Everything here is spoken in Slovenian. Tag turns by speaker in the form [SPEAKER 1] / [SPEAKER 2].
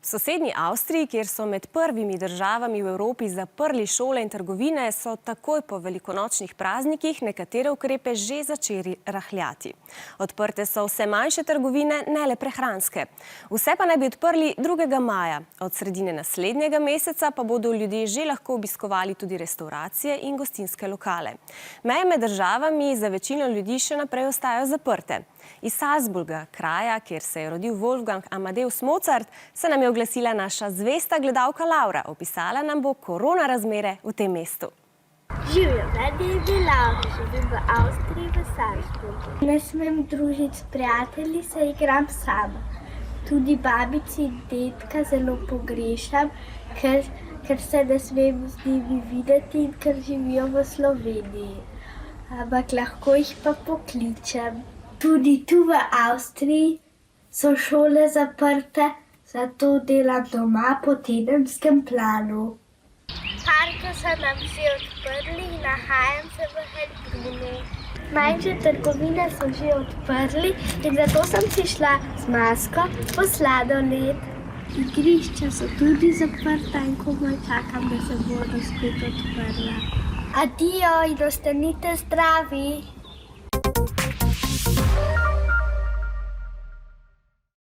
[SPEAKER 1] V sosednji Avstriji, kjer so med prvimi državami v Evropi zaprli šole in trgovine, so takoj po velikonočnih praznikih nekatere ukrepe že začeli rahljati. Odprte so vse manjše trgovine, ne le prehranske. Vse pa naj bi odprli 2. maja. Od sredine naslednjega meseca pa bodo ljudje že lahko obiskovali tudi restauracije in gostinske lokale. Meje med državami za večino ljudi še naprej ostajajo zaprte. Iz Salzburga, kraja, kjer se je rodil Wolfgang Amadeus Mozart, se nam je oglasila naša zvesta gledalka Laura. Opisala nam bo korona razmere v tem mestu.
[SPEAKER 2] Živjo, meni je Laura, živim v Avstriji, v Salzburgu. Ne smem družiti s prijatelji, se igram sama. Tudi babici in dedka zelo pogrešam, ker se ne smem z njimi videti in ker živijo v Sloveniji. Ampak lahko jih pa pokličem. Tudi tu v Avstriji so šole zaprte, zato delam doma po tedenskem planu. Parke so nam že odprli in nahajam se v Heilbronnu. Manjše trgovine so že odprli in zato sem si šla z masko po sladoled. Igrišča so tudi zaprta in komaj čakam, da se bodo spet odprla. Adijo in ostanite zdravi!